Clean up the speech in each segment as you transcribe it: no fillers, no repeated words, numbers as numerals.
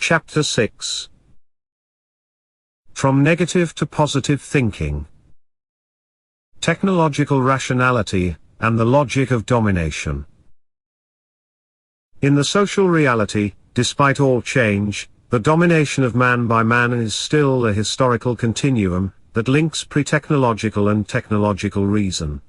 Chapter 6. From Negative to Positive Thinking. Technological Rationality, and the Logic of Domination. In the social reality, despite all change, the domination of man by man is still a historical continuum that links pre-technological and technological reason.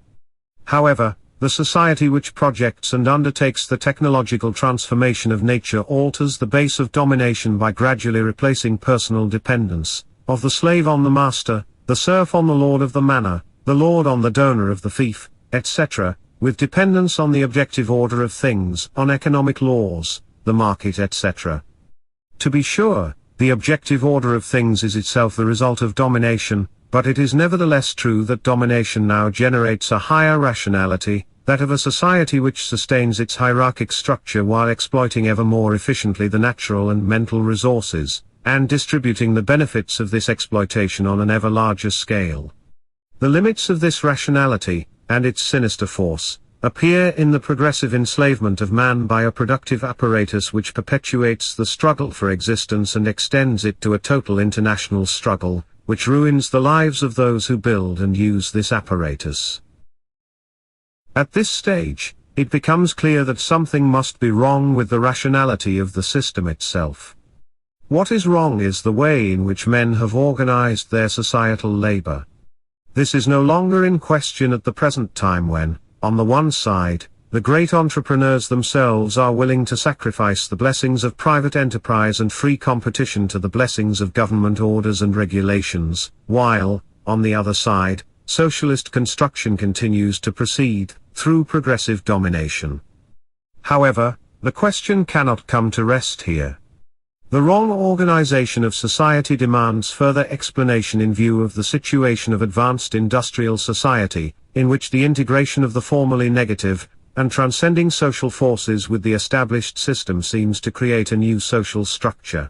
However, the society which projects and undertakes the technological transformation of nature alters the base of domination by gradually replacing personal dependence, of the slave on the master, the serf on the lord of the manor, the lord on the donor of the fief, etc., with dependence on the objective order of things, on economic laws, the market, etc. To be sure, the objective order of things is itself the result of domination, but it is nevertheless true that domination now generates a higher rationality, that of a society which sustains its hierarchic structure while exploiting ever more efficiently the natural and mental resources, and distributing the benefits of this exploitation on an ever larger scale. The limits of this rationality, and its sinister force, appear in the progressive enslavement of man by a productive apparatus which perpetuates the struggle for existence and extends it to a total international struggle, which ruins the lives of those who build and use this apparatus. At this stage, it becomes clear that something must be wrong with the rationality of the system itself. What is wrong is the way in which men have organized their societal labor. This is no longer in question at the present time when, on the one side, the great entrepreneurs themselves are willing to sacrifice the blessings of private enterprise and free competition to the blessings of government orders and regulations, while, on the other side, socialist construction continues to proceed, through progressive domination. However, the question cannot come to rest here. The wrong organization of society demands further explanation in view of the situation of advanced industrial society, in which the integration of the formerly negative, and transcending social forces with the established system seems to create a new social structure.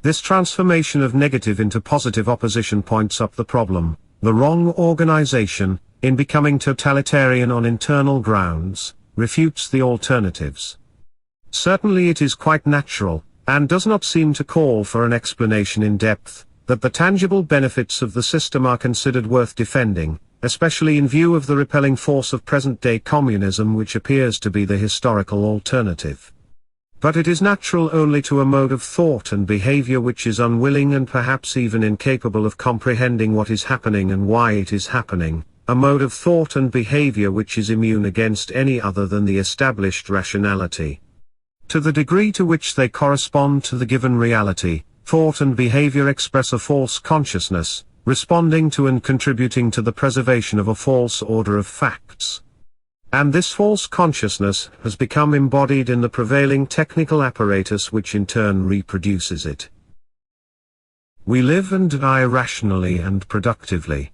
This transformation of negative into positive opposition points up the problem. The wrong organization, in becoming totalitarian on internal grounds, refutes the alternatives. Certainly it is quite natural, and does not seem to call for an explanation in depth, that the tangible benefits of the system are considered worth defending, especially in view of the repelling force of present-day communism which appears to be the historical alternative. But it is natural only to a mode of thought and behavior which is unwilling and perhaps even incapable of comprehending what is happening and why it is happening, a mode of thought and behavior which is immune against any other than the established rationality. To the degree to which they correspond to the given reality, thought and behavior express a false consciousness, responding to and contributing to the preservation of a false order of facts. And this false consciousness has become embodied in the prevailing technical apparatus which in turn reproduces it. We live and die rationally and productively.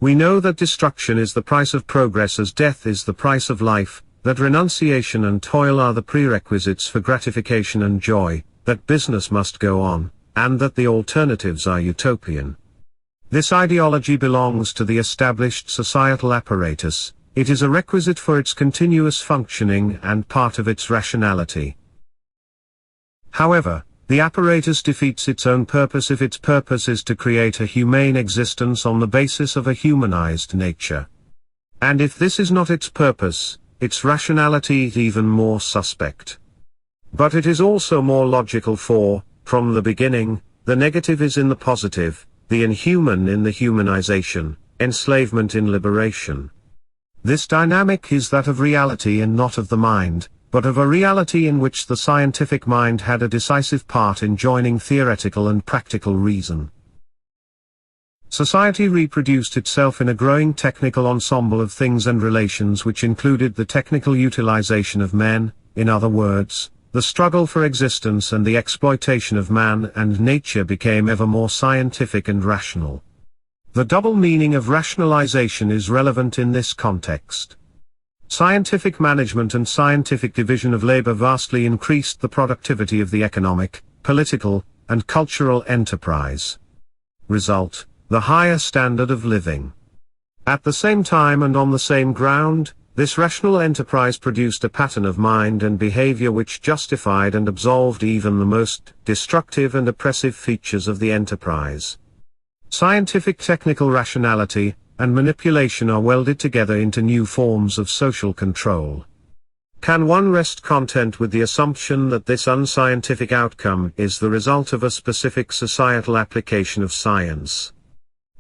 We know that destruction is the price of progress as death is the price of life, that renunciation and toil are the prerequisites for gratification and joy, that business must go on, and that the alternatives are utopian. This ideology belongs to the established societal apparatus, it is a requisite for its continuous functioning and part of its rationality. However, the apparatus defeats its own purpose if its purpose is to create a humane existence on the basis of a humanized nature. And if this is not its purpose, its rationality is even more suspect. But it is also more logical for, from the beginning, the negative is in the positive, the inhuman in the humanization, enslavement in liberation. This dynamic is that of reality and not of the mind, but of a reality in which the scientific mind had a decisive part in joining theoretical and practical reason. Society reproduced itself in a growing technical ensemble of things and relations which included the technical utilization of men, in other words, the struggle for existence and the exploitation of man and nature became ever more scientific and rational. The double meaning of rationalization is relevant in this context. Scientific management and scientific division of labor vastly increased the productivity of the economic, political, and cultural enterprise. Result: the higher standard of living. At the same time and on the same ground, this rational enterprise produced a pattern of mind and behavior which justified and absolved even the most destructive and oppressive features of the enterprise. Scientific technical rationality and manipulation are welded together into new forms of social control. Can one rest content with the assumption that this unscientific outcome is the result of a specific societal application of science?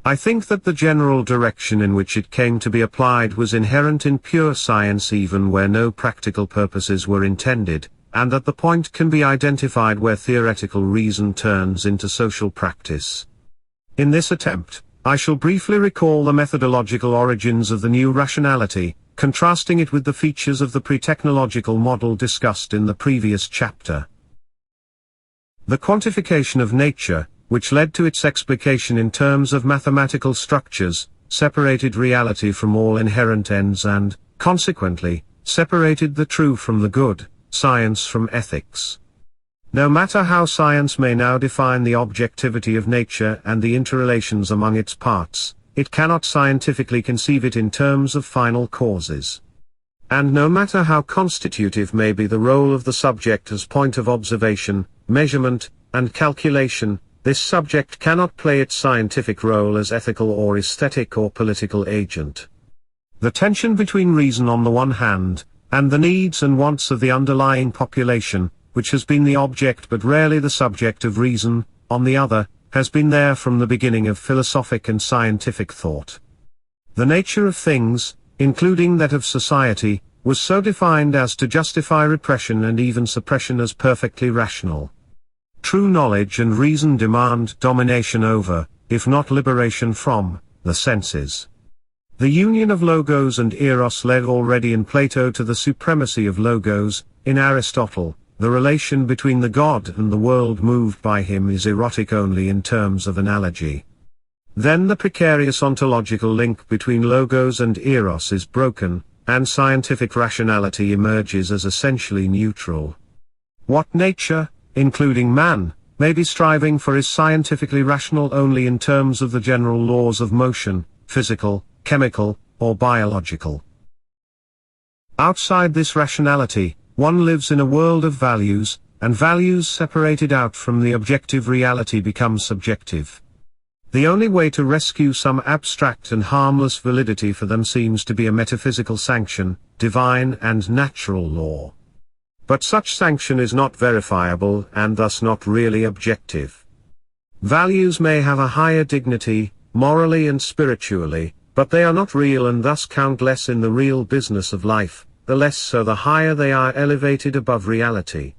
I think that the general direction in which it came to be applied was inherent in pure science even where no practical purposes were intended, and that the point can be identified where theoretical reason turns into social practice. In this attempt, I shall briefly recall the methodological origins of the new rationality, contrasting it with the features of the pre-technological model discussed in the previous chapter. The quantification of nature, which led to its explication in terms of mathematical structures, separated reality from all inherent ends and, consequently, separated the true from the good, science from ethics. No matter how science may now define the objectivity of nature and the interrelations among its parts, it cannot scientifically conceive it in terms of final causes. And no matter how constitutive may be the role of the subject as point of observation, measurement, and calculation, this subject cannot play its scientific role as ethical or aesthetic or political agent. The tension between reason on the one hand, and the needs and wants of the underlying population, which has been the object but rarely the subject of reason, on the other, has been there from the beginning of philosophic and scientific thought. The nature of things, including that of society, was so defined as to justify repression and even suppression as perfectly rational. True knowledge and reason demand domination over, if not liberation from, the senses. The union of logos and eros led already in Plato to the supremacy of logos. In Aristotle, the relation between the god and the world moved by him is erotic only in terms of analogy. Then the precarious ontological link between logos and eros is broken, and scientific rationality emerges as essentially neutral. What nature, including man, may be striving for is scientifically rational only in terms of the general laws of motion, physical, chemical, or biological. Outside this rationality, one lives in a world of values, and values separated out from the objective reality become subjective. The only way to rescue some abstract and harmless validity for them seems to be a metaphysical sanction, divine and natural law. But such sanction is not verifiable and thus not really objective. Values may have a higher dignity, morally and spiritually, but they are not real and thus count less in the real business of life, the less so the higher they are elevated above reality.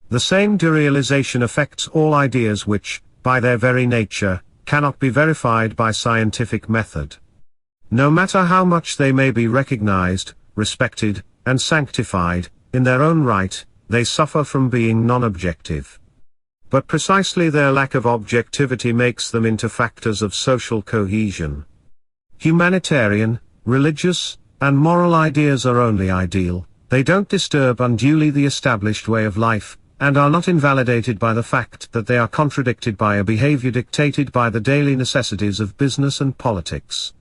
The same derealization affects all ideas which, by their very nature, cannot be verified by scientific method. No matter how much they may be recognized, respected, and sanctified, in their own right, they suffer from being non-objective. But precisely their lack of objectivity makes them into factors of social cohesion. Humanitarian, religious, and moral ideas are only ideal, they don't disturb unduly the established way of life, and are not invalidated by the fact that they are contradicted by a behavior dictated by the daily necessities of business and politics.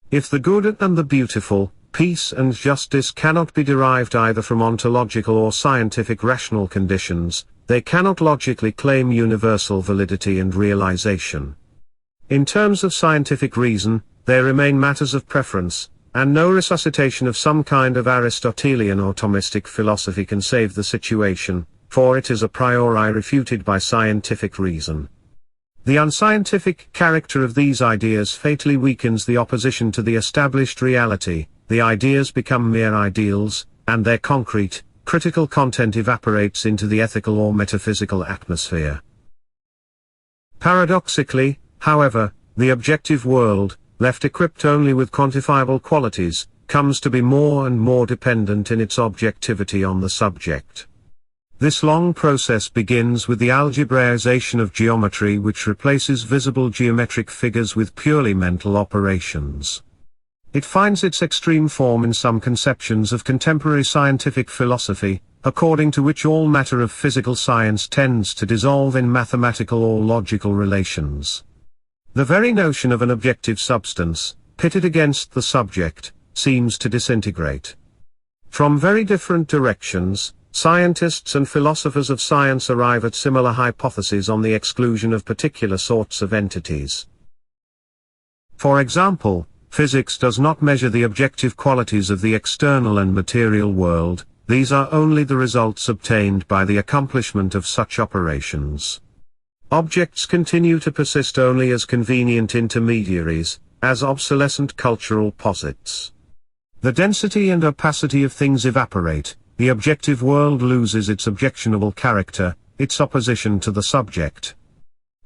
If the good and the beautiful, peace and justice cannot be derived either from ontological or scientific rational conditions, they cannot logically claim universal validity and realization. In terms of scientific reason, they remain matters of preference, and no resuscitation of some kind of Aristotelian or Thomistic philosophy can save the situation, for it is a priori refuted by scientific reason. The unscientific character of these ideas fatally weakens the opposition to the established reality. The ideas become mere ideals, and their concrete, critical content evaporates into the ethical or metaphysical atmosphere. Paradoxically, however, the objective world, left equipped only with quantifiable qualities, comes to be more and more dependent in its objectivity on the subject. This long process begins with the algebraization of geometry, which replaces visible geometric figures with purely mental operations. It finds its extreme form in some conceptions of contemporary scientific philosophy, according to which all matter of physical science tends to dissolve in mathematical or logical relations. The very notion of an objective substance, pitted against the subject, seems to disintegrate. From very different directions, scientists and philosophers of science arrive at similar hypotheses on the exclusion of particular sorts of entities. For example, physics does not measure the objective qualities of the external and material world, these are only the results obtained by the accomplishment of such operations. Objects continue to persist only as convenient intermediaries, as obsolescent cultural posits. The density and opacity of things evaporate, the objective world loses its objectionable character, its opposition to the subject.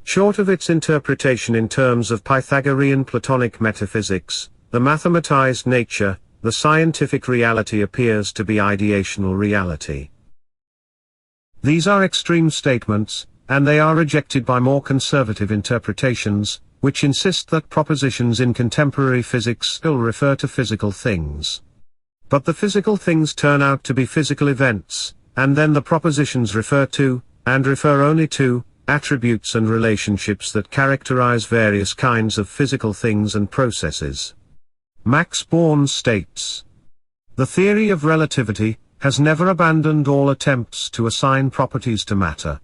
Short of its interpretation in terms of Pythagorean Platonic metaphysics, the mathematized nature, the scientific reality appears to be ideational reality. These are extreme statements, and they are rejected by more conservative interpretations, which insist that propositions in contemporary physics still refer to physical things. But the physical things turn out to be physical events, and then the propositions refer to, and refer only to, attributes and relationships that characterize various kinds of physical things and processes. Max Born states, "The theory of relativity has never abandoned all attempts to assign properties to matter.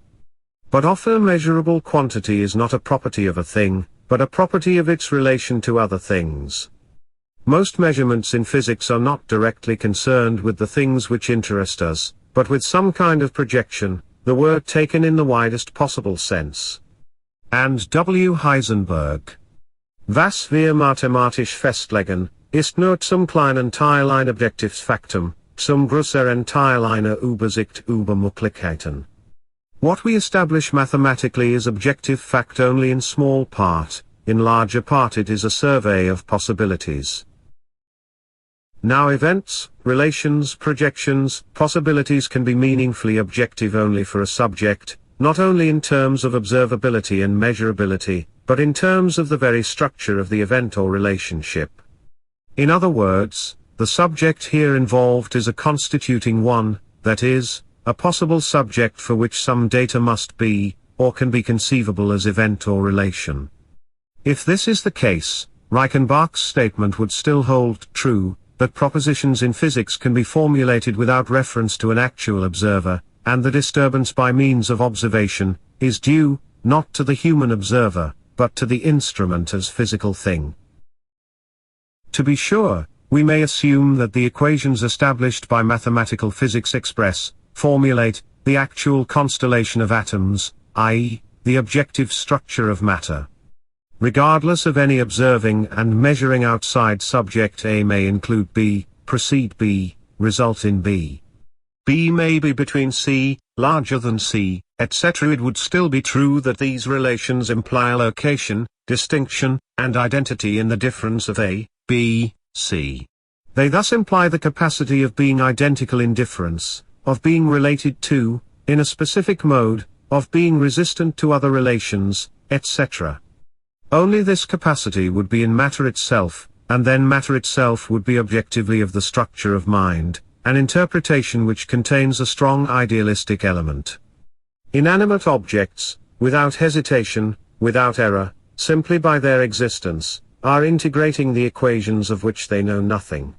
But often a measurable quantity is not a property of a thing, but a property of its relation to other things. Most measurements in physics are not directly concerned with the things which interest us, but with some kind of projection, the word taken in the widest possible sense." And W. Heisenberg. Was wir mathematisch festlegen, ist nur zum kleinen Teil ein Objektivsfaktum, zum größeren Teil eine Übersicht über Möglichkeiten. What we establish mathematically is objective fact only in small part, in larger part it is a survey of possibilities. Now events, relations, projections, possibilities can be meaningfully objective only for a subject, not only in terms of observability and measurability, but in terms of the very structure of the event or relationship. In other words, the subject here involved is a constituting one, that is, a possible subject for which some data must be, or can be conceivable as event or relation. If this is the case, Reichenbach's statement would still hold true, that propositions in physics can be formulated without reference to an actual observer, and the disturbance by means of observation is due, not to the human observer, but to the instrument as physical thing. To be sure, we may assume that the equations established by mathematical physics express, formulate, the actual constellation of atoms, i.e., the objective structure of matter. Regardless of any observing and measuring outside subject, A may include B, precede B, result in B. B may be between C, larger than C, etc. It would still be true that these relations imply location, distinction, and identity in the difference of A, B, C. They thus imply the capacity of being identical in difference, of being related to, in a specific mode, of being resistant to other relations, etc. Only this capacity would be in matter itself, and then matter itself would be objectively of the structure of mind, an interpretation which contains a strong idealistic element. Inanimate objects, without hesitation, without error, simply by their existence, are integrating the equations of which they know nothing.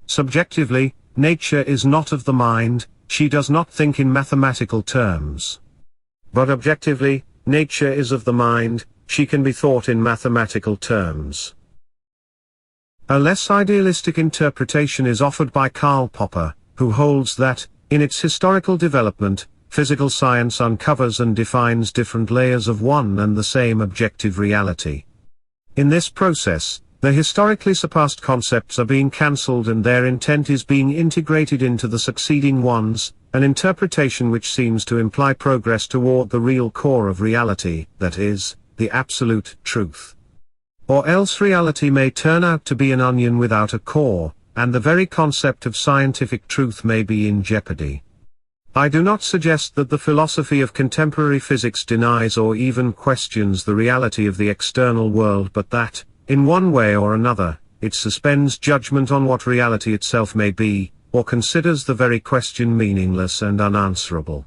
Subjectively, nature is not of the mind, she does not think in mathematical terms. But objectively, nature is of the mind, she can be thought in mathematical terms. A less idealistic interpretation is offered by Karl Popper, who holds that, in its historical development, physical science uncovers and defines different layers of one and the same objective reality. In this process, the historically surpassed concepts are being cancelled and their intent is being integrated into the succeeding ones, an interpretation which seems to imply progress toward the real core of reality, that is, the absolute truth. Or else reality may turn out to be an onion without a core, and the very concept of scientific truth may be in jeopardy. I do not suggest that the philosophy of contemporary physics denies or even questions the reality of the external world, but that, in one way or another, it suspends judgment on what reality itself may be, or considers the very question meaningless and unanswerable.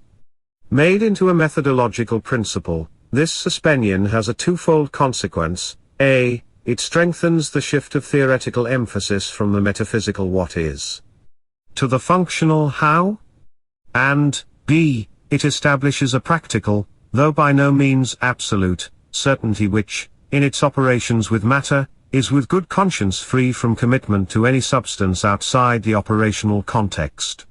Made into a methodological principle, this suspension has a twofold consequence: A, it strengthens the shift of theoretical emphasis from the metaphysical what is to the functional how, and b. It establishes a practical, though by no means absolute, certainty which, in its operations with matter, is with good conscience free from commitment to any substance outside the operational context.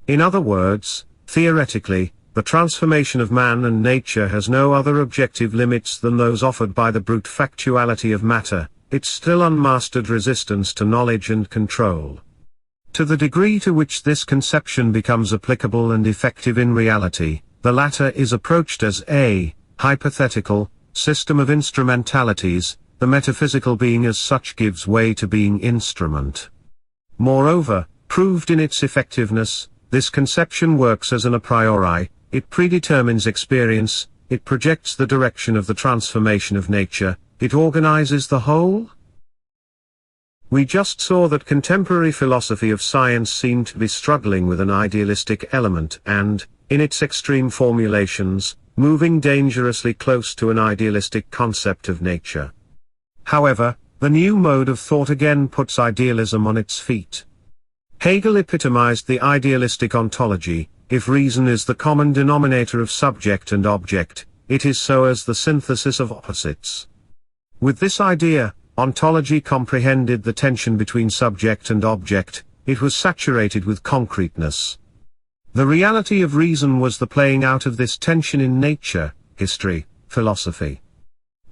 In other words, theoretically, the transformation of man and nature has no other objective limits than those offered by the brute factuality of matter, its still unmastered resistance to knowledge and control. To the degree to which this conception becomes applicable and effective in reality, the latter is approached as a hypothetical system of instrumentalities, the metaphysical being as such gives way to being instrument. Moreover, proved in its effectiveness, this conception works as an a priori, it predetermines experience, it projects the direction of the transformation of nature, it organizes the whole. We just saw that contemporary philosophy of science seemed to be struggling with an idealistic element and, in its extreme formulations, moving dangerously close to an idealistic concept of nature. However, the new mode of thought again puts idealism on its feet. Hegel epitomized the idealistic ontology: if reason is the common denominator of subject and object, it is so as the synthesis of opposites. With this idea, ontology comprehended the tension between subject and object, it was saturated with concreteness. The reality of reason was the playing out of this tension in nature, history, philosophy.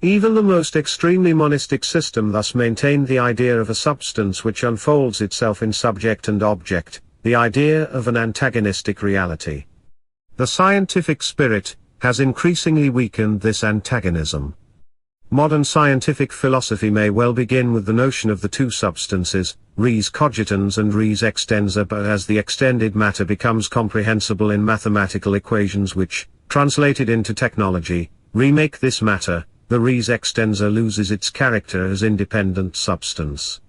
Even the most extremely monistic system thus maintained the idea of a substance which unfolds itself in subject and object, the idea of an antagonistic reality. The scientific spirit has increasingly weakened this antagonism. Modern scientific philosophy may well begin with the notion of the two substances, res cogitans and res extensa, but as the extended matter becomes comprehensible in mathematical equations which, translated into technology, remake this matter, the res extensa loses its character as independent substance.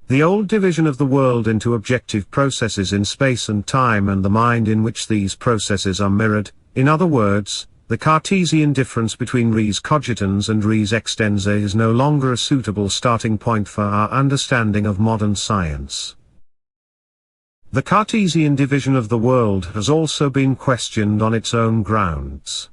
The old division of the world into objective processes in space and time and the mind in which these processes are mirrored, in other words, the Cartesian difference between res cogitans and res extensa is no longer a suitable starting point for our understanding of modern science. The Cartesian division of the world has also been questioned on its own grounds.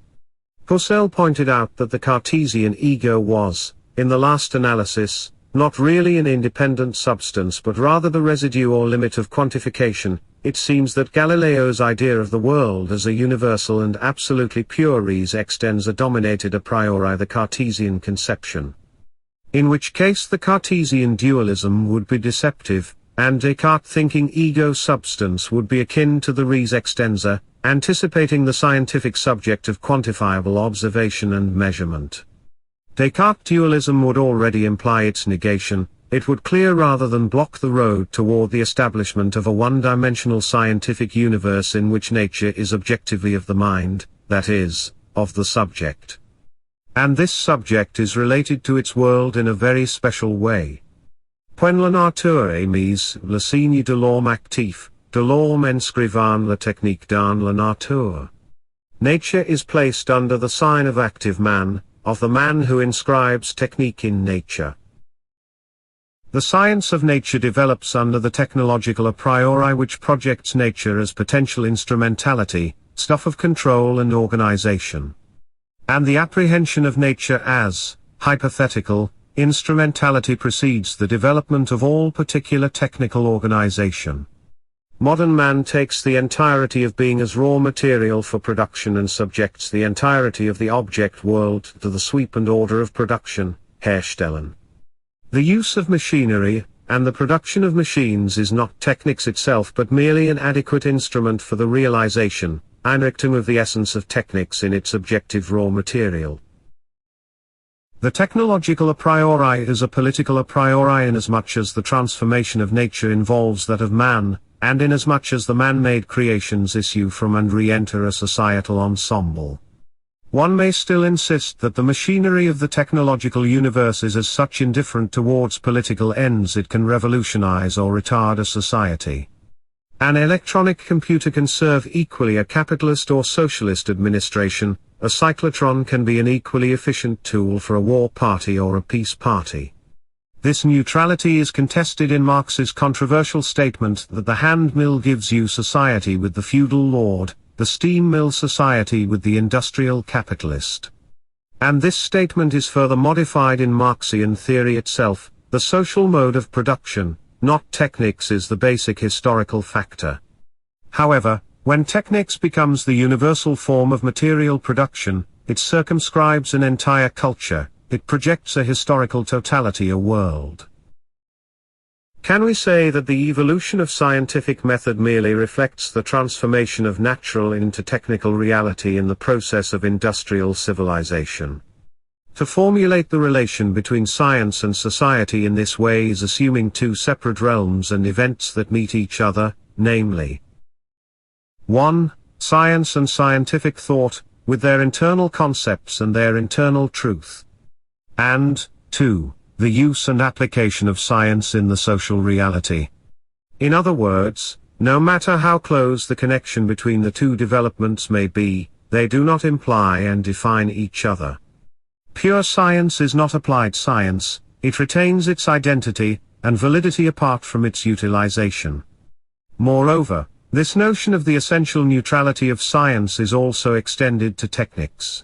Husserl pointed out that the Cartesian ego was, in the last analysis, not really an independent substance but rather the residue or limit of quantification. It seems that Galileo's idea of the world as a universal and absolutely pure res extensa dominated a priori the Cartesian conception. In which case the Cartesian dualism would be deceptive, and Descartes thinking ego-substance would be akin to the res extensa, anticipating the scientific subject of quantifiable observation and measurement. Descartes' dualism would already imply its negation, it would clear rather than block the road toward the establishment of a one-dimensional scientific universe in which nature is objectively of the mind, that is, of the subject. And this subject is related to its world in a very special way. When la nature est mise, le signe de l'homme actif, de l'homme inscrivant la technique dans la nature. Nature is placed under the sign of active man, of the man who inscribes technique in nature. The science of nature develops under the technological a priori which projects nature as potential instrumentality, stuff of control and organization. And the apprehension of nature as hypothetical instrumentality precedes the development of all particular technical organization. Modern man takes the entirety of being as raw material for production and subjects the entirety of the object world to the sweep and order of production, Herstellen. The use of machinery, and the production of machines is not technics itself but merely an adequate instrument for the realization, Einrichtung of the essence of technics in its objective raw material. The technological a priori is a political a priori inasmuch as the transformation of nature involves that of man, and inasmuch as the man-made creations issue from and re-enter a societal ensemble. One may still insist that the machinery of the technological universe is as such indifferent towards political ends it can revolutionize or retard a society. An electronic computer can serve equally a capitalist or socialist administration, a cyclotron can be an equally efficient tool for a war party or a peace party. This neutrality is contested in Marx's controversial statement that the hand mill gives you society with the feudal lord, the steam mill society with the industrial capitalist. And this statement is further modified in Marxian theory itself: the social mode of production, not techniques, is the basic historical factor. However, when techniques becomes the universal form of material production, it circumscribes an entire culture, it projects a historical totality, a world. Can we say that the evolution of scientific method merely reflects the transformation of natural into technical reality in the process of industrial civilization? To formulate the relation between science and society in this way is assuming two separate realms and events that meet each other, namely 1. Science and scientific thought, with their internal concepts and their internal truth. And 2. The use and application of science in the social reality. In other words, no matter how close the connection between the two developments may be, they do not imply and define each other. Pure science is not applied science, it retains its identity and validity apart from its utilization. Moreover, this notion of the essential neutrality of science is also extended to techniques.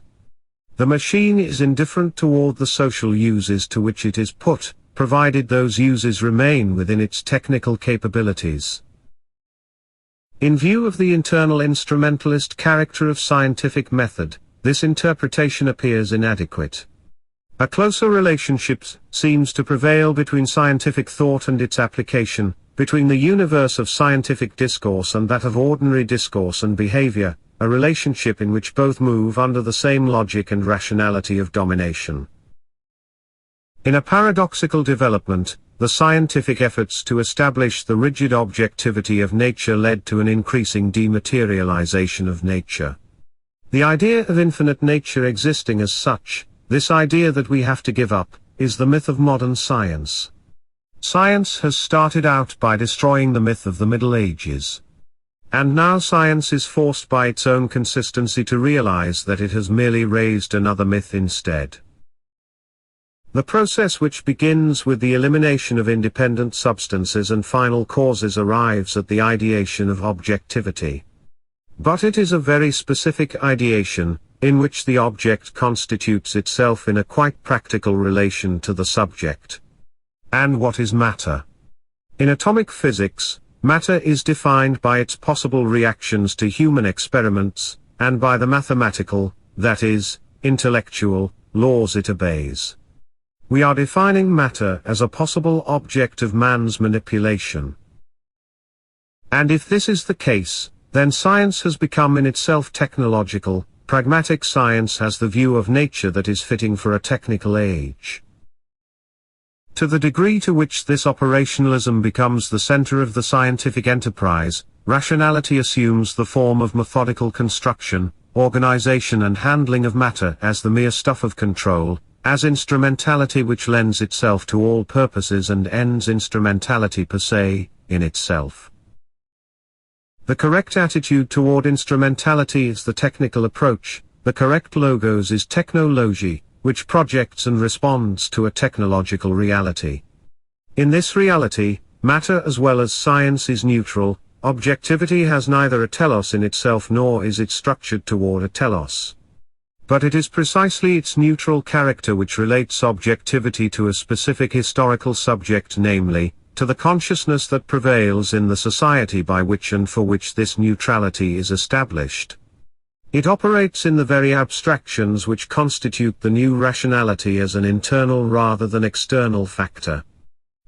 The machine is indifferent toward the social uses to which it is put, provided those uses remain within its technical capabilities. In view of the internal instrumentalist character of scientific method, this interpretation appears inadequate. A closer relationship seems to prevail between scientific thought and its application, between the universe of scientific discourse and that of ordinary discourse and behavior, a relationship in which both move under the same logic and rationality of domination. In a paradoxical development, the scientific efforts to establish the rigid objectivity of nature led to an increasing dematerialization of nature. The idea of infinite nature existing as such, this idea that we have to give up, is the myth of modern science. Science has started out by destroying the myth of the Middle Ages. And now science is forced by its own consistency to realize that it has merely raised another myth instead. The process which begins with the elimination of independent substances and final causes arrives at the ideation of objectivity. But it is a very specific ideation, in which the object constitutes itself in a quite practical relation to the subject. And what is matter? In atomic physics, matter is defined by its possible reactions to human experiments, and by the mathematical, that is, intellectual, laws it obeys. We are defining matter as a possible object of man's manipulation. And if this is the case, then science has become in itself technological. Pragmatic science has the view of nature that is fitting for a technical age. To the degree to which this operationalism becomes the center of the scientific enterprise, rationality assumes the form of methodical construction, organization and handling of matter as the mere stuff of control, as instrumentality which lends itself to all purposes and ends instrumentality per se, in itself. The correct attitude toward instrumentality is the technical approach, the correct logos is technology, which projects and responds to a technological reality. In this reality, matter as well as science is neutral, objectivity has neither a telos in itself nor is it structured toward a telos. But it is precisely its neutral character which relates objectivity to a specific historical subject, namely, to the consciousness that prevails in the society by which and for which this neutrality is established. It operates in the very abstractions which constitute the new rationality as an internal rather than external factor.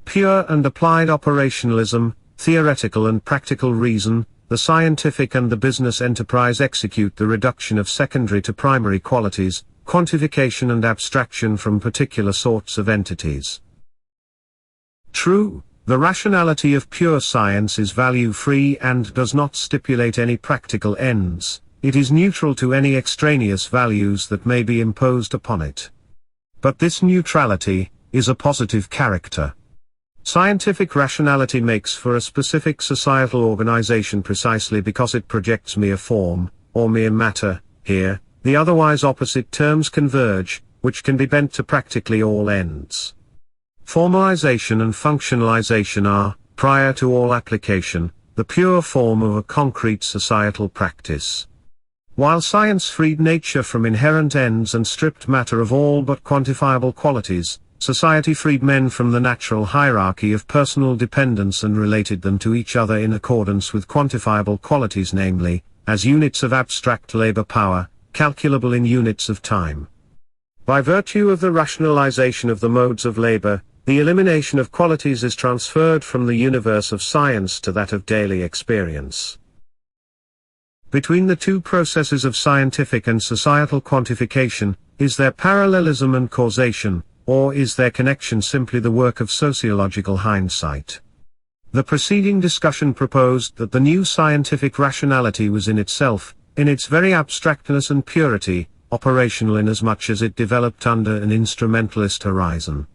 Pure and applied operationalism, theoretical and practical reason, the scientific and the business enterprise execute the reduction of secondary to primary qualities, quantification and abstraction from particular sorts of entities. True, the rationality of pure science is value-free and does not stipulate any practical ends. It is neutral to any extraneous values that may be imposed upon it. But this neutrality is a positive character. Scientific rationality makes for a specific societal organization precisely because it projects mere form, or mere matter, here, the otherwise opposite terms converge, which can be bent to practically all ends. Formalization and functionalization are, prior to all application, the pure form of a concrete societal practice. While science freed nature from inherent ends and stripped matter of all but quantifiable qualities, society freed men from the natural hierarchy of personal dependence and related them to each other in accordance with quantifiable qualities, namely, as units of abstract labor power, calculable in units of time. By virtue of the rationalization of the modes of labor, the elimination of qualities is transferred from the universe of science to that of daily experience. Between the two processes of scientific and societal quantification, is there parallelism and causation, or is their connection simply the work of sociological hindsight? The preceding discussion proposed that the new scientific rationality was in itself, in its very abstractness and purity, operational inasmuch as it developed under an instrumentalist horizon.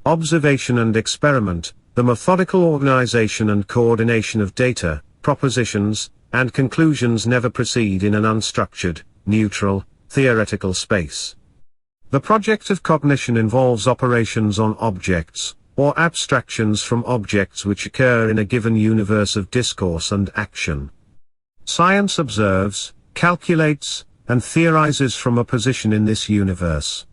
Observation and experiment, the methodical organization and coordination of data, propositions, and conclusions never proceed in an unstructured, neutral, theoretical space. The project of cognition involves operations on objects, or abstractions from objects which occur in a given universe of discourse and action. Science observes, calculates, and theorizes from a position in this universe.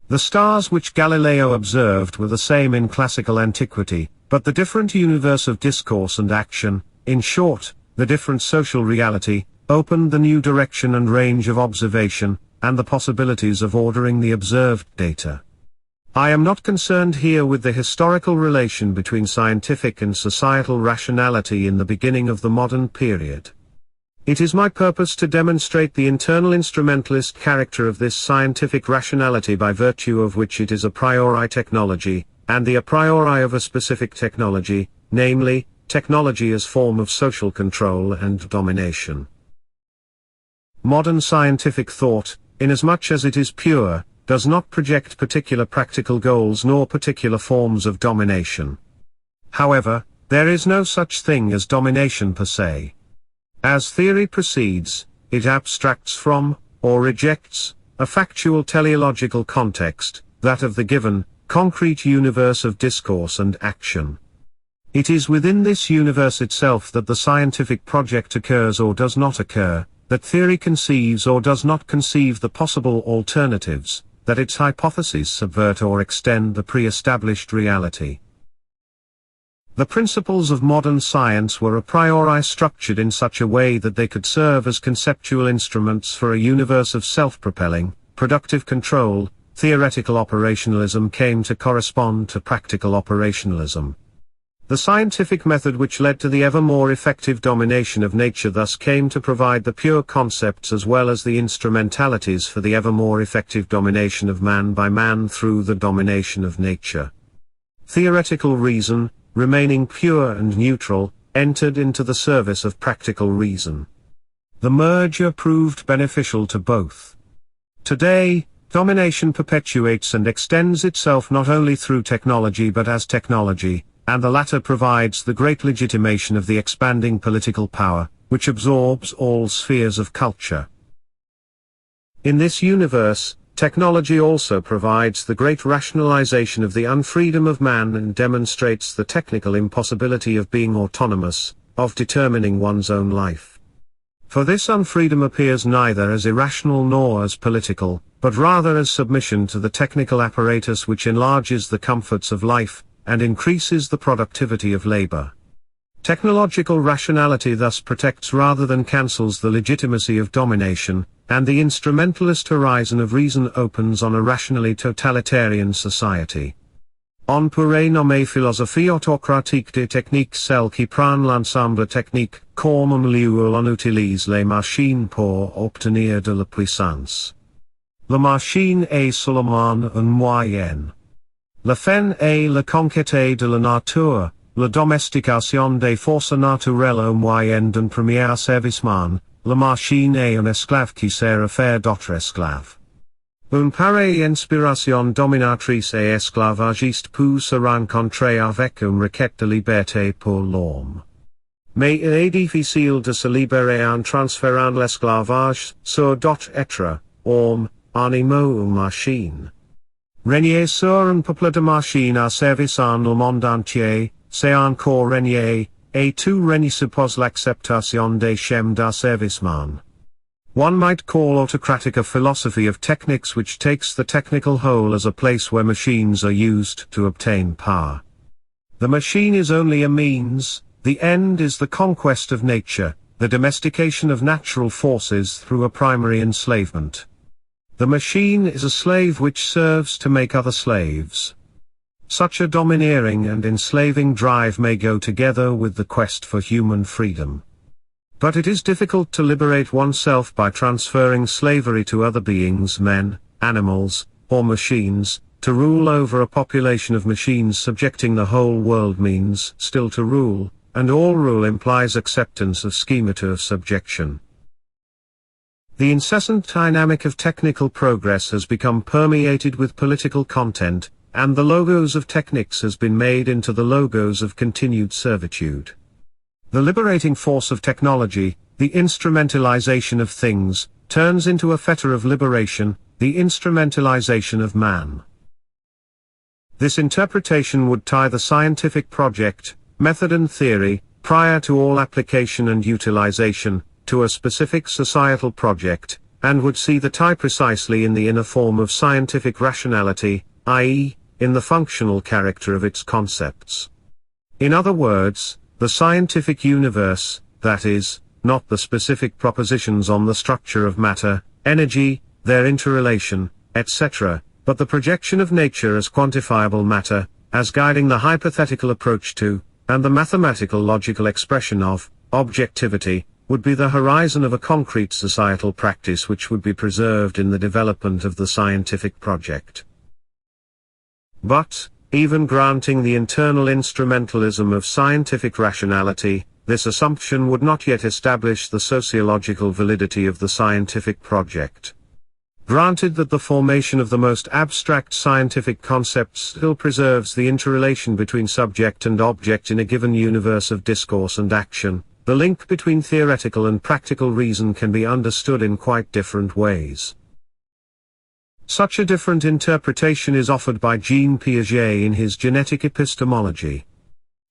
The stars which Galileo observed were the same in classical antiquity, but the different universe of discourse and action, in short, the different social reality, opened the new direction and range of observation, and the possibilities of ordering the observed data. I am not concerned here with the historical relation between scientific and societal rationality in the beginning of the modern period. It is my purpose to demonstrate the internal instrumentalist character of this scientific rationality by virtue of which it is a priori technology, and the a priori of a specific technology, namely, technology as form of social control and domination. Modern scientific thought, inasmuch as it is pure, does not project particular practical goals nor particular forms of domination. However, there is no such thing as domination per se. As theory proceeds, it abstracts from, or rejects, a factual teleological context, that of the given, concrete universe of discourse and action. It is within this universe itself that the scientific project occurs or does not occur, that theory conceives or does not conceive the possible alternatives, that its hypotheses subvert or extend the pre-established reality. The principles of modern science were a priori structured in such a way that they could serve as conceptual instruments for a universe of self-propelling, productive control. Theoretical operationalism came to correspond to practical operationalism. The scientific method which led to the ever more effective domination of nature thus came to provide the pure concepts as well as the instrumentalities for the ever more effective domination of man by man through the domination of nature. Theoretical reason, remaining pure and neutral, entered into the service of practical reason. The merger proved beneficial to both. Today, domination perpetuates and extends itself not only through technology but as technology, and the latter provides the great legitimation of the expanding political power, which absorbs all spheres of culture. In this universe, technology also provides the great rationalization of the unfreedom of man and demonstrates the technical impossibility of being autonomous, of determining one's own life. For this unfreedom appears neither as irrational nor as political, but rather as submission to the technical apparatus which enlarges the comforts of life, and increases the productivity of labor. Technological rationality thus protects rather than cancels the legitimacy of domination, and the instrumentalist horizon of reason opens on a rationally totalitarian society. On pourrait nommer philosophie autocratique des techniques celle qui prend l'ensemble technique, comme un lieu où l'on utilise les machines pour obtenir de la puissance. La machine est seulement un moyen. La fin est la conquête de la nature, la domestication des forces naturelles au moyen d'un premier asservissement, la machine est un esclave qui sert à faire d'autres esclaves. Une pareille inspiration dominatrice et esclavagiste peut se rencontrer avec une requête de liberté pour l'homme. Mais il est difficile de se libérer en transférant l'esclavage sur d'autres êtres, orm, animaux ou machine. Régner sur un peuple de machine à service en le monde entier, c'est encore régner, et tout règne suppose l'acceptation des schèmes d'asservissement. One might call autocratic a philosophy of technics which takes the technical whole as a place where machines are used to obtain power. The machine is only a means, the end is the conquest of nature, the domestication of natural forces through a primary enslavement. The machine is a slave which serves to make other slaves. Such a domineering and enslaving drive may go together with the quest for human freedom. But it is difficult to liberate oneself by transferring slavery to other beings, men, animals, or machines. To rule over a population of machines subjecting the whole world means still to rule, and all rule implies acceptance of schemata of subjection. The incessant dynamic of technical progress has become permeated with political content, and the logos of technics has been made into the logos of continued servitude. The liberating force of technology, the instrumentalization of things, turns into a fetter of liberation, the instrumentalization of man. This interpretation would tie the scientific project, method and theory, prior to all application and utilization, to a specific societal project, and would see the tie precisely in the inner form of scientific rationality, i.e., in the functional character of its concepts. In other words, the scientific universe, that is, not the specific propositions on the structure of matter, energy, their interrelation, etc., but the projection of nature as quantifiable matter, as guiding the hypothetical approach to, and the mathematical logical expression of, objectivity, would be the horizon of a concrete societal practice which would be preserved in the development of the scientific project. But, even granting the internal instrumentalism of scientific rationality, this assumption would not yet establish the sociological validity of the scientific project. Granted that the formation of the most abstract scientific concepts still preserves the interrelation between subject and object in a given universe of discourse and action, the link between theoretical and practical reason can be understood in quite different ways. Such a different interpretation is offered by Jean Piaget in his genetic epistemology.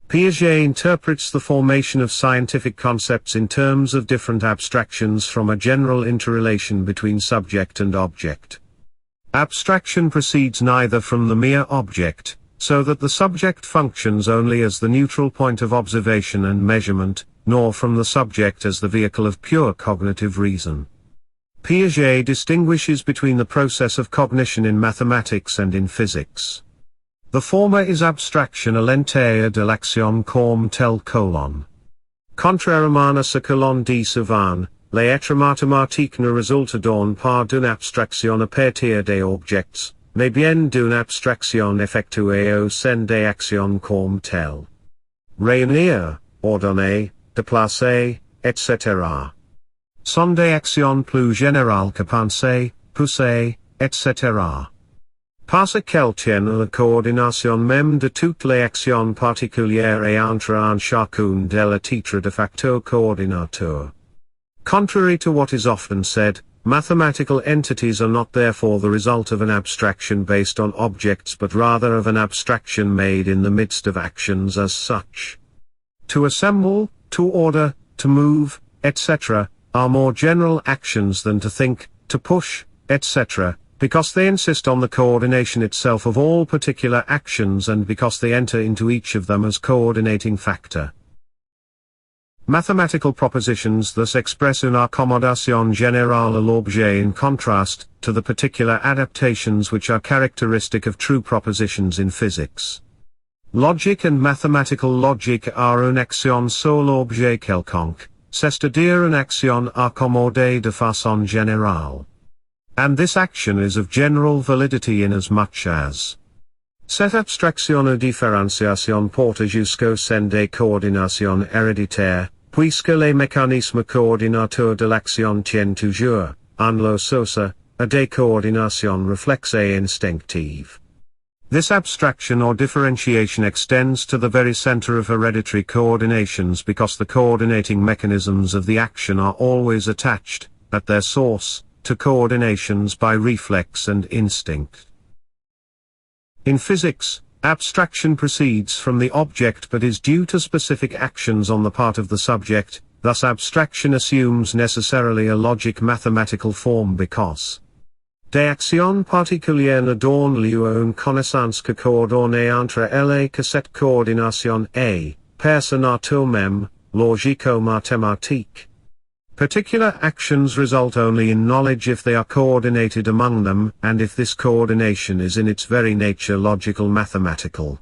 Piaget interprets the formation of scientific concepts in terms of different abstractions from a general interrelation between subject and object. Abstraction proceeds neither from the mere object, so that the subject functions only as the neutral point of observation and measurement, nor from the subject as the vehicle of pure cognitive reason. Piaget distinguishes between the process of cognition in mathematics and in physics. The former is abstraction à l'intérieur de l'action comme tel colon. Contrairement à ce que l'on dit souvent, les êtres mathématiques ne résultent donc pas d'une abstraction à partir des objects, mais bien d'une abstraction effectuée au sein des actions comme telles. Réunir, ordonner, déplacer, etc. sont des actions plus générales que penser, pousser, etc. Parce qu'elles tiennent à la coordination même de toutes les actions particulières et entrent en chacune d'elles à titre de facteur coordinateur. Contrary to what is often said, mathematical entities are not therefore the result of an abstraction based on objects but rather of an abstraction made in the midst of actions as such. To assemble, to order, to move, etc., are more general actions than to think, to push, etc., because they insist on the coordination itself of all particular actions and because they enter into each of them as coordinating factor. Mathematical propositions thus express une accommodation générale à l'objet in contrast to the particular adaptations which are characteristic of true propositions in physics. Logic and mathematical logic are une action sur l'objet quelconque, c'est-à-dire une action accommodée de façon générale. And this action is of general validity inasmuch as cette abstraction ou différenciation porte jusqu'au sein des coordinations héréditaires, puisque les mécanismes coordinateurs de l'action tiennent toujours, en leur source, à des coordinations réflexes et instinctives. This abstraction or differentiation extends to the very center of hereditary coordinations because the coordinating mechanisms of the action are always attached, at their source, to coordinations by reflex and instinct. In physics, abstraction proceeds from the object but is due to specific actions on the part of the subject, thus abstraction assumes necessarily a logic mathematical form because des actions particulières ne donnent lieu à une connaissance que coordonnée entre elles et que cette coordination est, per sa nature même, logico-mathématique. Particular actions result only in knowledge if they are coordinated among them, and if this coordination is in its very nature logical mathematical.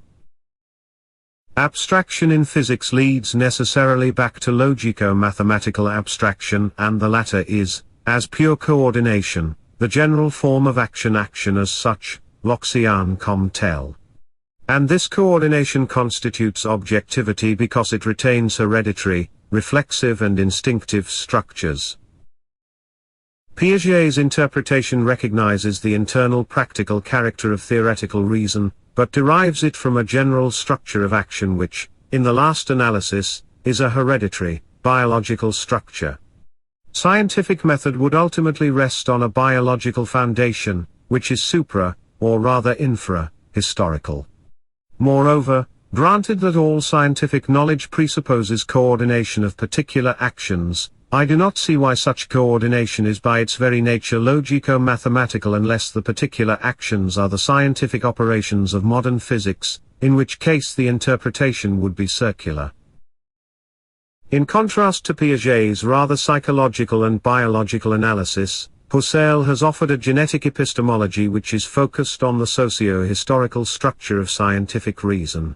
Abstraction in physics leads necessarily back to logico-mathematical abstraction, and the latter is, as pure coordination, the general form of action as such, l'action comme telle. And this coordination constitutes objectivity because it retains hereditary, reflexive and instinctive structures. Piaget's interpretation recognizes the internal practical character of theoretical reason, but derives it from a general structure of action which, in the last analysis, is a hereditary, biological structure. Scientific method would ultimately rest on a biological foundation, which is supra, or rather infra, historical. Moreover, granted that all scientific knowledge presupposes coordination of particular actions, I do not see why such coordination is by its very nature logico-mathematical unless the particular actions are the scientific operations of modern physics, in which case the interpretation would be circular. In contrast to Piaget's rather psychological and biological analysis, Husserl has offered a genetic epistemology which is focused on the socio-historical structure of scientific reason.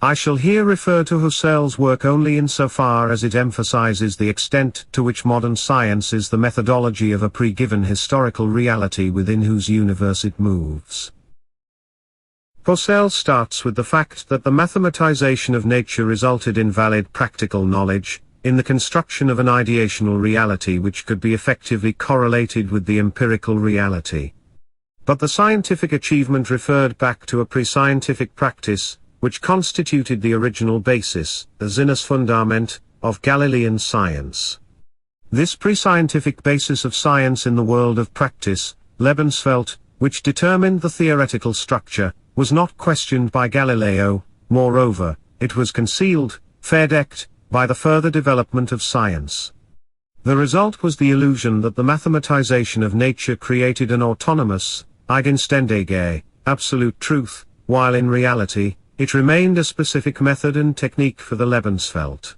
I shall here refer to Husserl's work only insofar as it emphasizes the extent to which modern science is the methodology of a pre-given historical reality within whose universe it moves. Husserl starts with the fact that the mathematization of nature resulted in valid practical knowledge, in the construction of an ideational reality which could be effectively correlated with the empirical reality. But the scientific achievement referred back to a pre-scientific practice, which constituted the original basis, the Sinnesfundament, of Galilean science. This pre-scientific basis of science in the world of practice, Lebenswelt, which determined the theoretical structure, was not questioned by Galileo. Moreover, it was concealed, verdecked, by the further development of science. The result was the illusion that the mathematization of nature created an autonomous, eigenständige, absolute truth, while in reality, it remained a specific method and technique for the Lebenswelt.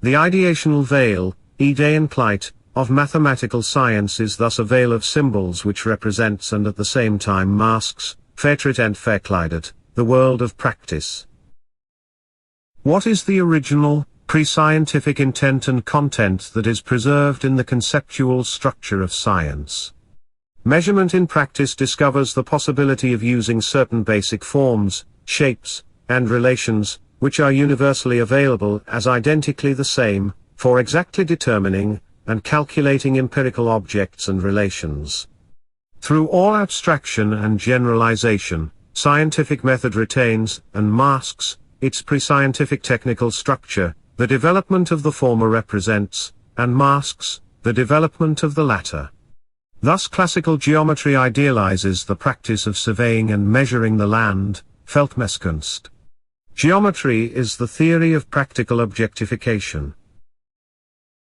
The ideational veil, Ideenkleid, of mathematical science is thus a veil of symbols which represents and at the same time masks, vertritt and verkleidet, the world of practice. What is the original, pre-scientific intent and content that is preserved in the conceptual structure of science? Measurement in practice discovers the possibility of using certain basic forms, shapes, and relations, which are universally available as identically the same, for exactly determining, and calculating empirical objects and relations. Through all abstraction and generalization, scientific method retains, and masks, its pre-scientific technical structure. The development of the former represents, and masks, the development of the latter. Thus classical geometry idealizes the practice of surveying and measuring the land, Feldmesskunst. Geometry is the theory of practical objectification.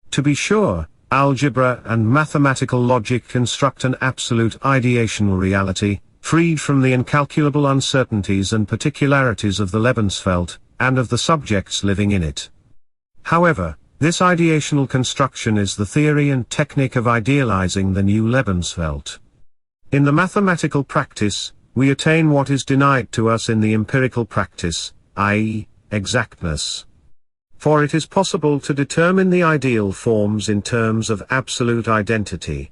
To be sure, algebra and mathematical logic construct an absolute ideational reality, freed from the incalculable uncertainties and particularities of the Lebenswelt, and of the subjects living in it. However, this ideational construction is the theory and technique of idealizing the new Lebenswelt. In the mathematical practice, we attain what is denied to us in the empirical practice, i.e., exactness. For it is possible to determine the ideal forms in terms of absolute identity.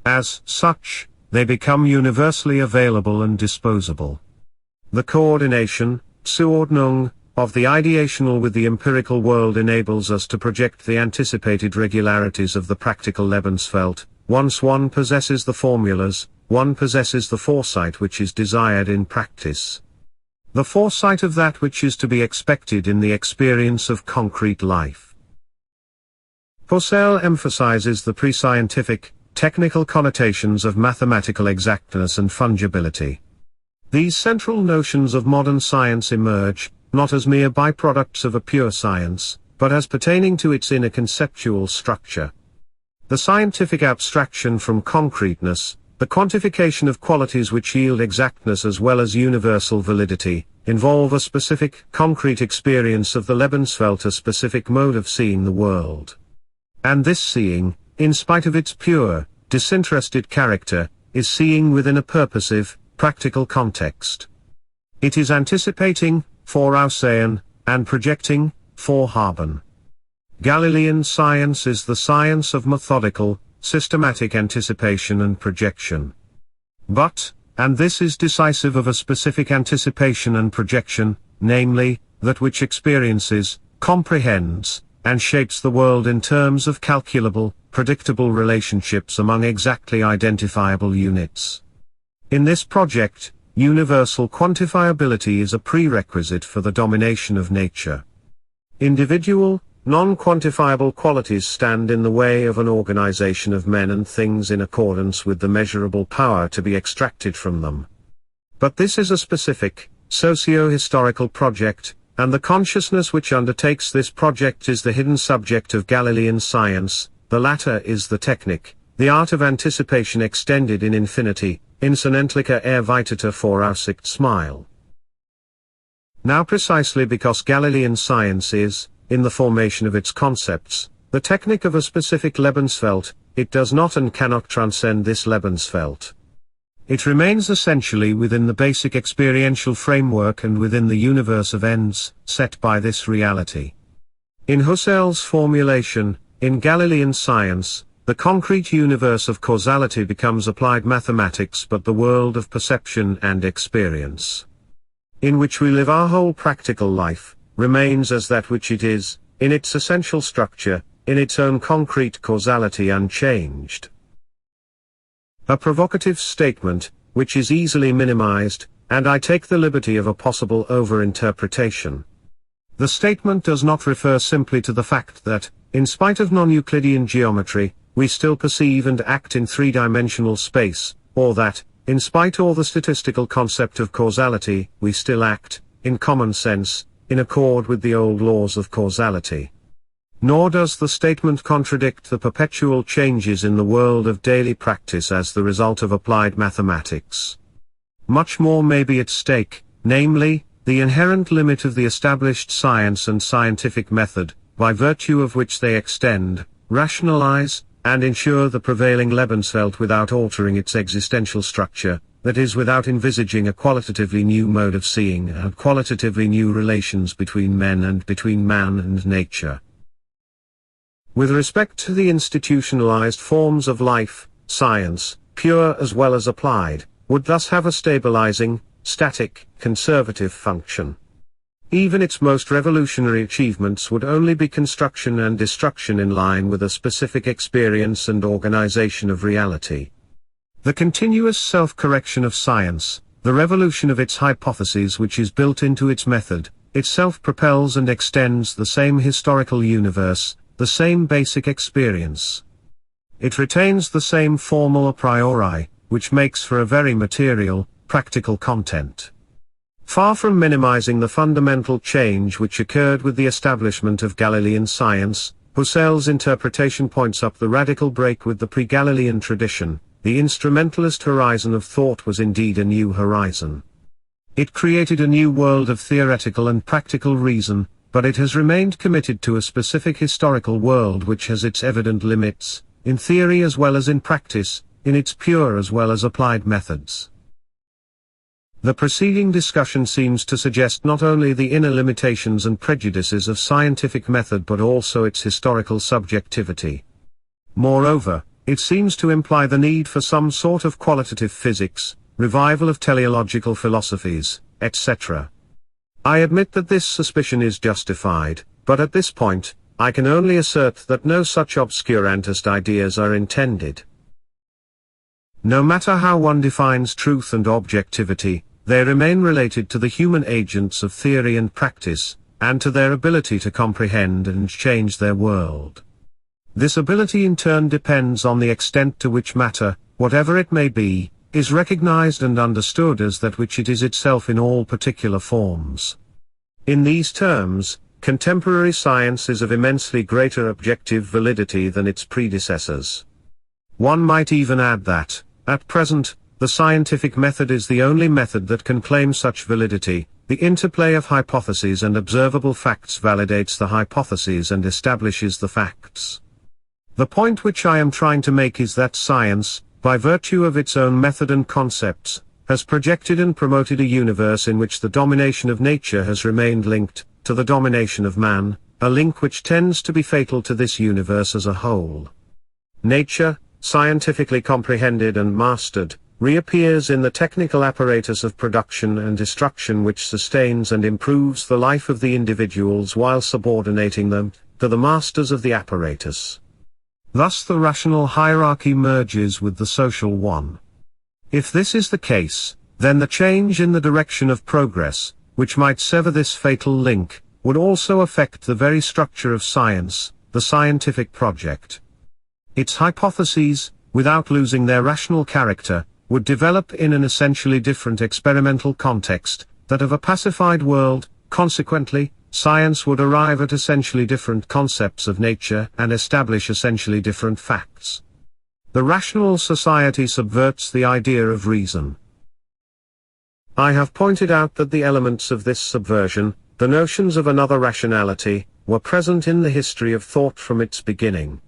As such, they become universally available and disposable. The coordination, Zuordnung, of the ideational with the empirical world enables us to project the anticipated regularities of the practical Lebenswelt. Once one possesses the formulas, one possesses the foresight which is desired in practice. The foresight of that which is to be expected in the experience of concrete life. Husserl emphasizes the pre-scientific, technical connotations of mathematical exactness and fungibility. These central notions of modern science emerge, not as mere byproducts of a pure science, but as pertaining to its inner conceptual structure. The scientific abstraction from concreteness, the quantification of qualities which yield exactness as well as universal validity, involve a specific, concrete experience of the Lebenswelt, a specific mode of seeing the world. And this seeing, in spite of its pure, disinterested character, is seeing within a purposive, practical context. It is anticipating, voraussehen, and projecting, vorhaben. Galilean science is the science of methodical, systematic anticipation and projection. But, and this is decisive of a specific anticipation and projection, namely, that which experiences, comprehends, and shapes the world in terms of calculable, predictable relationships among exactly identifiable units. In this project, universal quantifiability is a prerequisite for the domination of nature. Individual, non-quantifiable qualities stand in the way of an organization of men and things in accordance with the measurable power to be extracted from them. But this is a specific, socio-historical project, and the consciousness which undertakes this project is the hidden subject of Galilean science. The latter is the technic, the art of anticipation extended in infinity, incidentlicher erweiterter Voraussicht smile. Now precisely because Galilean science is, in the formation of its concepts, the technique of a specific Lebenswelt, it does not and cannot transcend this Lebenswelt. It remains essentially within the basic experiential framework and within the universe of ends, set by this reality. In Husserl's formulation, in Galilean science, the concrete universe of causality becomes applied mathematics, but the world of perception and experience, in which we live our whole practical life, remains as that which it is, in its essential structure, in its own concrete causality unchanged. A provocative statement, which is easily minimized, and I take the liberty of a possible over-interpretation. The statement does not refer simply to the fact that, in spite of non-Euclidean geometry, we still perceive and act in three-dimensional space, or that, in spite of the statistical concept of causality, we still act, in common sense, in accord with the old laws of causality. Nor does the statement contradict the perpetual changes in the world of daily practice as the result of applied mathematics. Much more may be at stake, namely, the inherent limit of the established science and scientific method, by virtue of which they extend, rationalize, and ensure the prevailing Lebenswelt without altering its existential structure, that is, without envisaging a qualitatively new mode of seeing and qualitatively new relations between men and between man and nature. With respect to the institutionalized forms of life, science, pure as well as applied, would thus have a stabilizing, static, conservative function. Even its most revolutionary achievements would only be construction and destruction in line with a specific experience and organization of reality. The continuous self-correction of science, the revolution of its hypotheses which is built into its method, itself propels and extends the same historical universe, the same basic experience. It retains the same formal a priori, which makes for a very material, practical content. Far from minimizing the fundamental change which occurred with the establishment of Galilean science, Husserl's interpretation points up the radical break with the pre-Galilean tradition. The instrumentalist horizon of thought was indeed a new horizon. It created a new world of theoretical and practical reason, but it has remained committed to a specific historical world which has its evident limits, in theory as well as in practice, in its pure as well as applied methods. The preceding discussion seems to suggest not only the inner limitations and prejudices of scientific method but also its historical subjectivity. Moreover, it seems to imply the need for some sort of qualitative physics, revival of teleological philosophies, etc. I admit that this suspicion is justified, but at this point, I can only assert that no such obscurantist ideas are intended. No matter how one defines truth and objectivity, they remain related to the human agents of theory and practice, and to their ability to comprehend and change their world. This ability in turn depends on the extent to which matter, whatever it may be, is recognized and understood as that which it is itself in all particular forms. In these terms, contemporary science is of immensely greater objective validity than its predecessors. One might even add that, at present, the scientific method is the only method that can claim such validity. The interplay of hypotheses and observable facts validates the hypotheses and establishes the facts. The point which I am trying to make is that science, by virtue of its own method and concepts, has projected and promoted a universe in which the domination of nature has remained linked to the domination of man, a link which tends to be fatal to this universe as a whole. Nature, scientifically comprehended and mastered, reappears in the technical apparatus of production and destruction which sustains and improves the life of the individuals while subordinating them to the masters of the apparatus. Thus the rational hierarchy merges with the social one. If this is the case, then the change in the direction of progress, which might sever this fatal link, would also affect the very structure of science, the scientific project. Its hypotheses, without losing their rational character, would develop in an essentially different experimental context, that of a pacified world. Consequently, science would arrive at essentially different concepts of nature and establish essentially different facts. The rational society subverts the idea of reason. I have pointed out that the elements of this subversion, the notions of another rationality, were present in the history of thought from its beginning.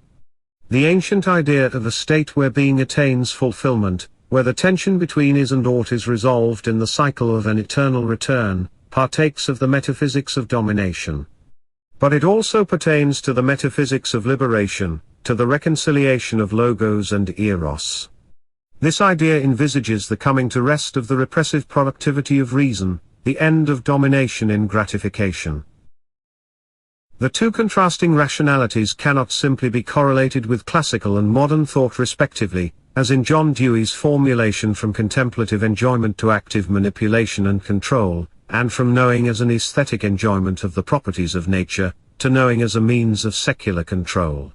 The ancient idea of a state where being attains fulfillment, where the tension between is and ought is resolved in the cycle of an eternal return, partakes of the metaphysics of domination. But it also pertains to the metaphysics of liberation, to the reconciliation of logos and eros. This idea envisages the coming to rest of the repressive productivity of reason, the end of domination in gratification. The two contrasting rationalities cannot simply be correlated with classical and modern thought respectively, as in John Dewey's formulation from contemplative enjoyment to active manipulation and control, and from knowing as an aesthetic enjoyment of the properties of nature, to knowing as a means of secular control.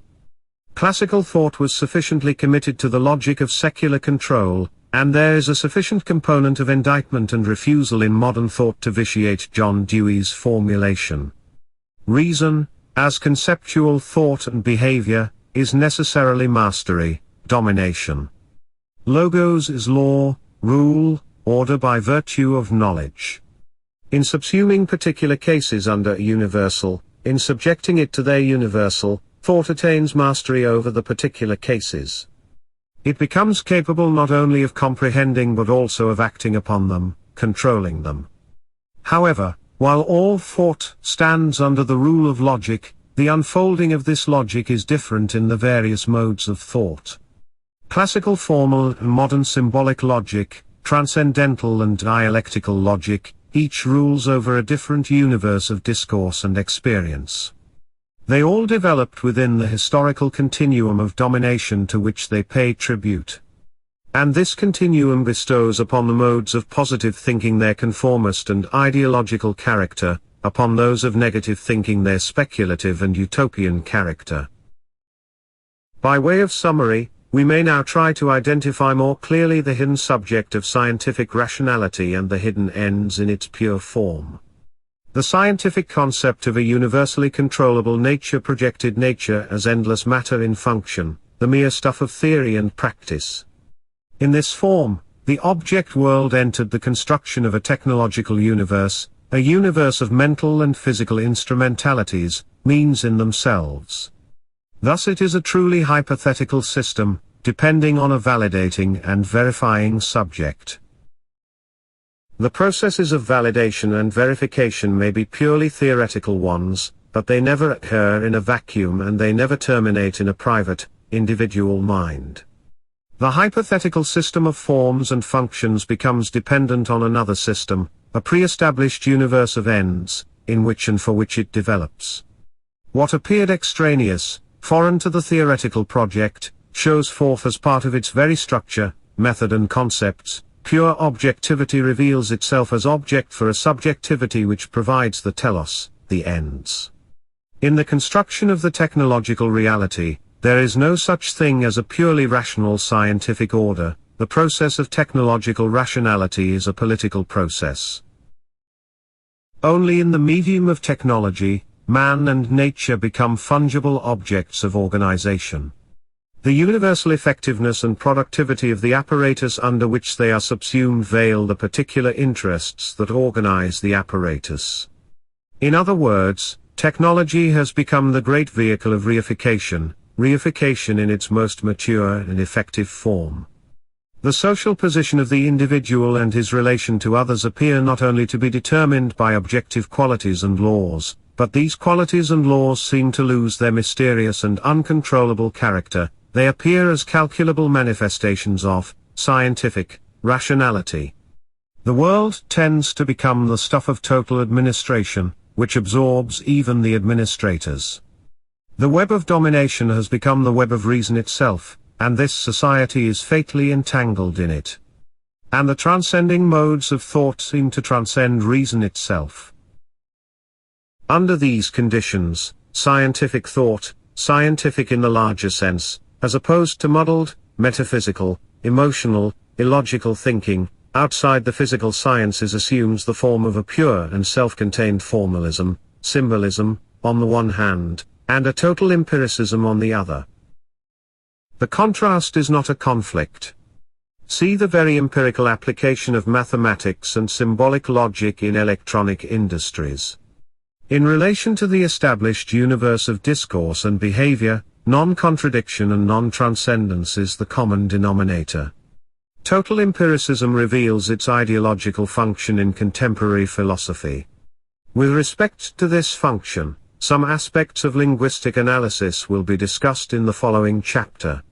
Classical thought was sufficiently committed to the logic of secular control, and there is a sufficient component of indictment and refusal in modern thought to vitiate John Dewey's formulation. Reason, as conceptual thought and behavior, is necessarily mastery, domination. Logos is law, rule, order by virtue of knowledge. In subsuming particular cases under a universal, in subjecting it to their universal, thought attains mastery over the particular cases. It becomes capable not only of comprehending but also of acting upon them, controlling them. However, while all thought stands under the rule of logic, the unfolding of this logic is different in the various modes of thought. Classical formal and modern symbolic logic, transcendental and dialectical logic, each rules over a different universe of discourse and experience. They all developed within the historical continuum of domination to which they pay tribute. And this continuum bestows upon the modes of positive thinking their conformist and ideological character, upon those of negative thinking their speculative and utopian character. By way of summary, we may now try to identify more clearly the hidden subject of scientific rationality and the hidden ends in its pure form. The scientific concept of a universally controllable nature projected nature as endless matter in function, the mere stuff of theory and practice. In this form, the object world entered the construction of a technological universe, a universe of mental and physical instrumentalities, means in themselves. Thus it is a truly hypothetical system, depending on a validating and verifying subject. The processes of validation and verification may be purely theoretical ones, but they never occur in a vacuum and they never terminate in a private, individual mind. The hypothetical system of forms and functions becomes dependent on another system, a pre-established universe of ends, in which and for which it develops. What appeared extraneous, foreign to the theoretical project, shows forth as part of its very structure, method and concepts. Pure objectivity reveals itself as object for a subjectivity which provides the telos, the ends. In the construction of the technological reality, there is no such thing as a purely rational scientific order. The process of technological rationality is a political process. Only in the medium of technology, man and nature become fungible objects of organization. The universal effectiveness and productivity of the apparatus under which they are subsumed veil the particular interests that organize the apparatus. In other words, technology has become the great vehicle of reification in its most mature and effective form. The social position of the individual and his relation to others appear not only to be determined by objective qualities and laws, but these qualities and laws seem to lose their mysterious and uncontrollable character. They appear as calculable manifestations of scientific rationality. The world tends to become the stuff of total administration, which absorbs even the administrators. The web of domination has become the web of reason itself, and this society is fatally entangled in it. And the transcending modes of thought seem to transcend reason itself. Under these conditions, scientific thought, scientific in the larger sense, as opposed to muddled, metaphysical, emotional, illogical thinking, outside the physical sciences assumes the form of a pure and self-contained formalism, symbolism, on the one hand, and a total empiricism on the other. The contrast is not a conflict. See the very empirical application of mathematics and symbolic logic in electronic industries. In relation to the established universe of discourse and behavior, non-contradiction and non-transcendence is the common denominator. Total empiricism reveals its ideological function in contemporary philosophy. With respect to this function, some aspects of linguistic analysis will be discussed in the following chapter.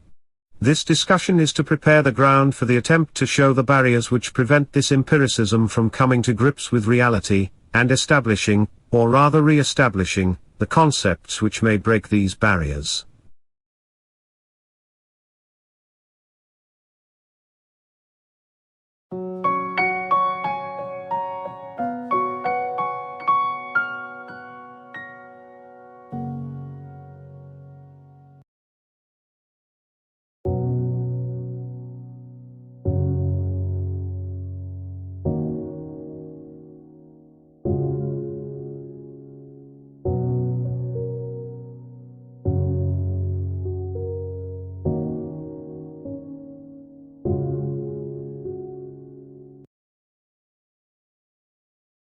This discussion is to prepare the ground for the attempt to show the barriers which prevent this empiricism from coming to grips with reality, and establishing, or rather re-establishing, the concepts which may break these barriers.